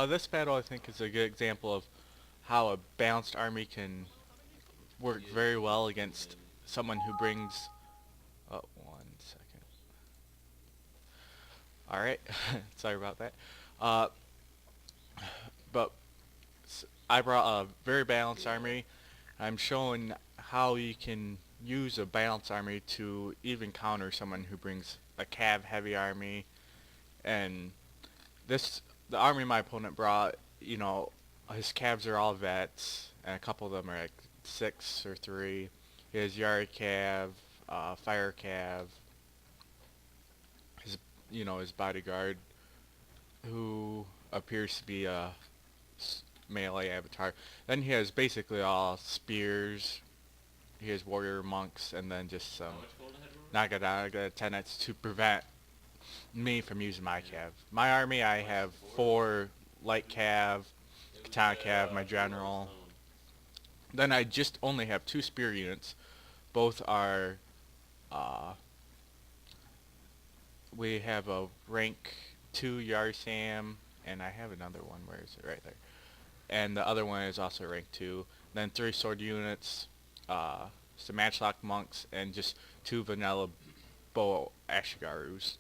This battle, I think, is a good example of how a balanced army can work very well against someone who brings. Oh, 1 second. All right, sorry about that. Uh, but I brought a very balanced army. I'm showing how you can use a balanced army to even counter someone who brings a cav heavy army. And this, the army my opponent brought, his cavs are all vets, and a couple of them are like 6 or 3. He has Yari cav, fire cav, his, his bodyguard, who appears to be a melee avatar. Then he has basically all spears. He has warrior monks, and then just some Naga tenets to prevent me from using my cav. My army, I have 4 light cav, katana cav, my general. Then I just only have 2 spear units. Both are, uh, we have a rank 2 Yarsam, and I have another one. Where is it? Right there. And the other one is also rank 2. Then 3 sword units, some matchlock monks, and just 2 vanilla bow ashigarus.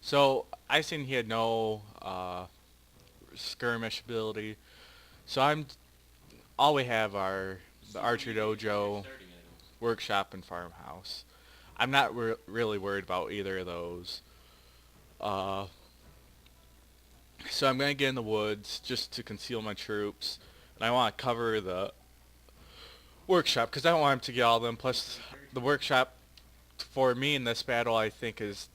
So I seen he had no skirmish ability. So all we have are the archer dojo, workshop, and farmhouse. I'm not really worried about either of those. Uh, so I'm gonna get in the woods just to conceal my troops, and I want to cover the workshop because I don't want him to get all of them. Plus, the workshop for me in this battle, I think, is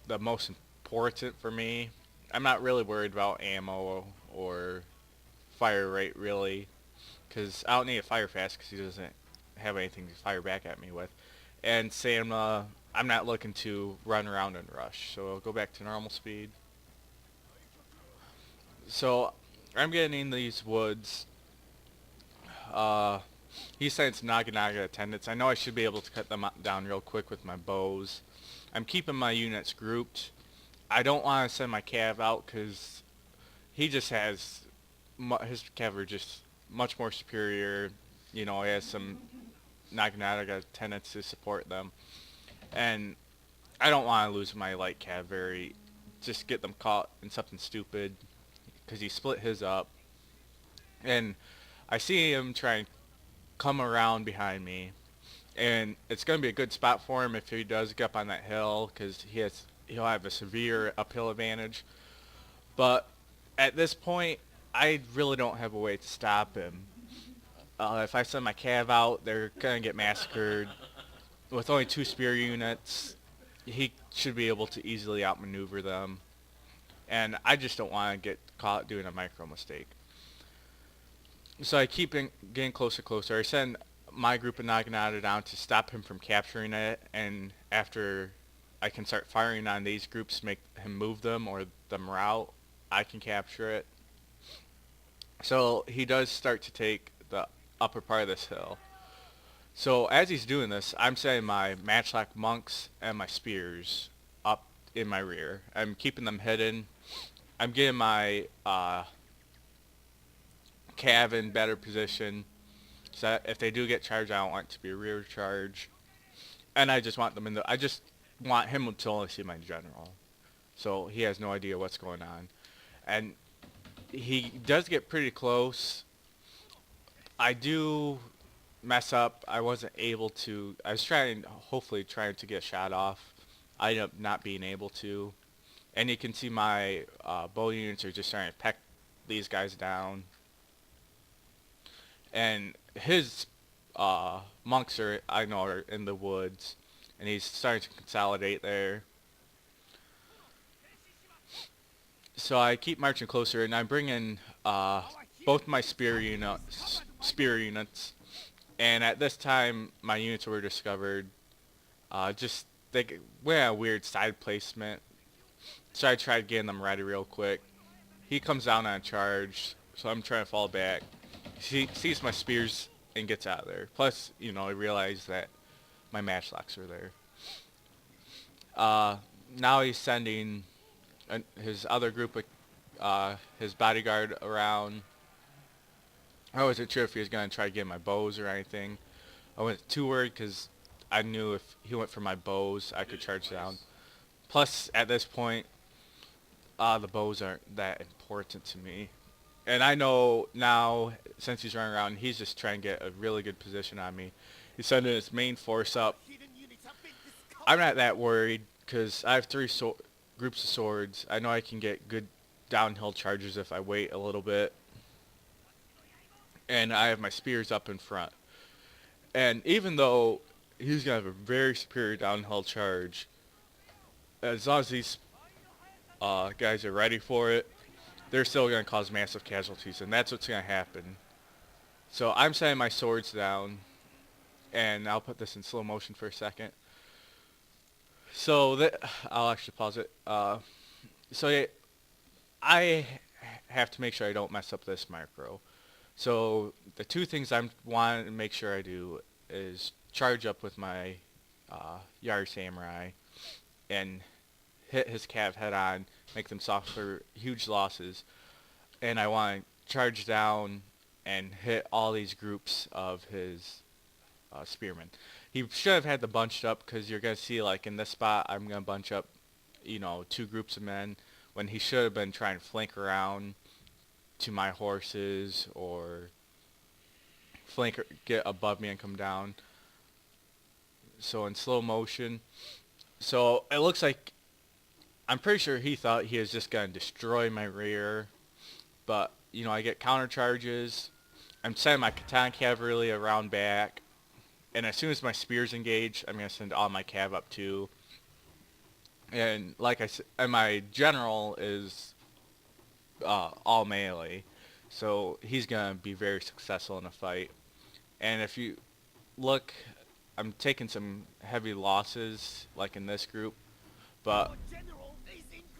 the most important for me. I'm not really worried about ammo or fire rate really, because I don't need to fire fast because he doesn't have anything to fire back at me with. And Sam, I'm not looking to run around and rush, so I'll go back to normal speed. So I'm getting in these woods. Uh, he sends Naga attendants. I know I should be able to cut them down real quick with my bows. I'm keeping my units grouped. I don't want to send my cav out because he just has his cav are just much more superior. He has some Naga tenants to support them, and I don't want to lose my light cav just get them caught in something stupid because he split his up, and I see him trying to come around behind me, and it's going to be a good spot for him if he does get up on that hill because he'll have a severe uphill advantage. But at this point, I really don't have a way to stop him. If I send my cav out, they're going to get massacred. With only 2 spear units, he should be able to easily outmaneuver them. And I just don't want to get caught doing a micro mistake. So I keep getting closer. I send my group of Naginata down to stop him from capturing it, and after I can start firing on these groups, make him move them or them route, I can capture it. So he does start to take the upper part of this hill. So as he's doing this, I'm setting my matchlock monks and my spears up in my rear. I'm keeping them hidden. I'm getting my cav in better position, so that if they do get charged, I don't want it to be a rear charge. And I just want them I just want him to only see my general, so he has no idea what's going on. And he does get pretty close. I do mess up. I wasn't able to. I was hopefully trying to get a shot off. I ended up not being able to. And you can see my bow units are just starting to peck these guys down. And his monks are in the woods, and he's starting to consolidate there. So I keep marching closer, and I bring in both my spear units, and at this time my units were discovered. Just they went a weird side placement, so I tried getting them ready real quick. He comes down on a charge, so I'm trying to fall back. He sees my spears and gets out of there. Plus, he realized that my matchlocks are there. Now he's sending his other group of his bodyguard around. I wasn't sure if he was going to try to get my bows or anything. I wasn't too worried because I knew if he went for my bows, I could charge down. Plus, at this point, the bows aren't that important to me. And I know now, since he's running around, he's just trying to get a really good position on me. He's sending his main force up. I'm not that worried because I have three groups of swords. I know I can get good downhill charges if I wait a little bit. And I have my spears up in front. And even though he's going to have a very superior downhill charge, as long as these guys are ready for it, they're still going to cause massive casualties, and that's what's going to happen. So I'm setting my swords down, and I'll put this in slow motion for a second. So I'll actually pause it. So yeah, I have to make sure I don't mess up this micro. So the two things I'm wanting to make sure I do is charge up with my Yari Samurai and hit his cav head on, make them suffer huge losses. And I want to charge down and hit all these groups of his spearmen. He should have had the bunched up because you're going to see like in this spot I'm going to bunch up, two groups of men when he should have been trying to flank around to my horses or get above me and come down. So in slow motion. So it looks like I'm pretty sure he thought he was just going to destroy my rear. But, I get counter charges. I'm sending my katana cavalry around back. And as soon as my spears engage, I'm going to send all my cav up too. And like I said, and my general is all melee. So he's going to be very successful in a fight. And if you look, I'm taking some heavy losses, like in this group. But,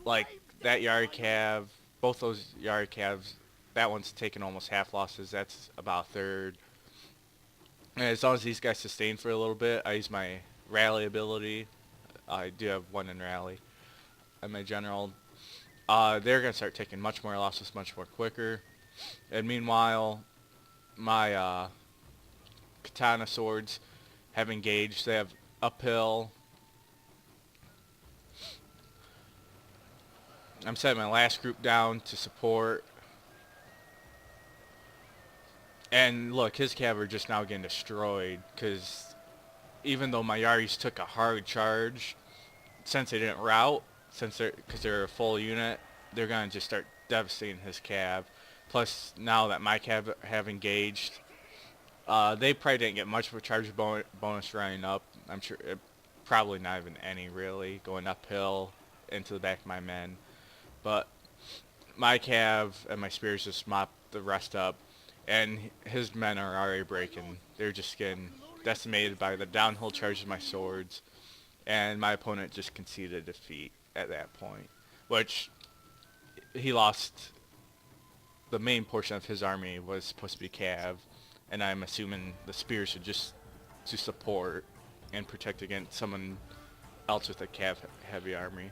like, that Yari Cav, both those Yari Cavs, that one's taking almost half losses. That's about a third. And as long as these guys sustain for a little bit, I use my rally ability. I do have one in rally. And my general, they're going to start taking much more losses much more quicker. And meanwhile, my katana swords have engaged. They have uphill. I'm setting my last group down to support. And look, his cav are just now getting destroyed because even though my Yaris took a hard charge, since they didn't rout, because they're a full unit, they're going to just start devastating his cav. Plus, now that my cav have engaged, they probably didn't get much of a charge bonus running up. I'm sure probably not even any really, going uphill into the back of my men. But my cav and my spears just mop the rest up, and his men are already breaking. They're just getting decimated by the downhill charges of my swords, and my opponent just conceded defeat at that point, which he lost. The main portion of his army was supposed to be cav, and I'm assuming the spears are just to support and protect against someone else with a cav heavy army.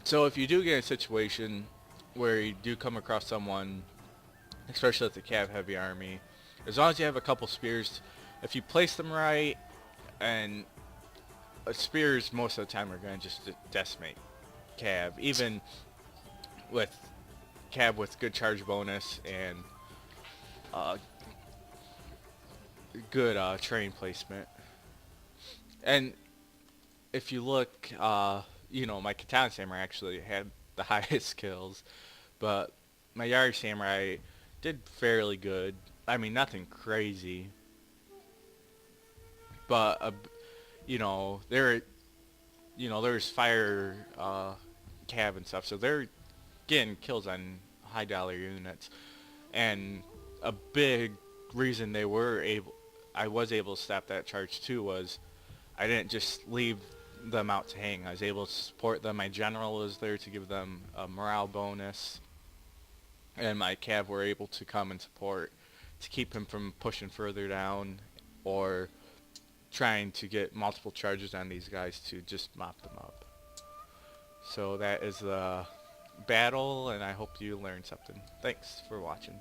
So if you do get a situation where you do come across someone, especially with the cav heavy army, as long as you have a couple spears, if you place them right, and spears most of the time are going to just decimate cav, even with cav with good charge bonus and good terrain placement. And if you look, my katana samurai actually had the highest kills, but my Yari samurai did fairly good. I mean, nothing crazy, but there's fire cav and stuff, so they're getting kills on high dollar units. And a big reason I was able to stop that charge too was I didn't just leave them out to hang. I was able to support them. My general was there to give them a morale bonus, and my cav were able to come and support to keep him from pushing further down or trying to get multiple charges on these guys to just mop them up. So that is the battle, and I hope you learned something. Thanks for watching.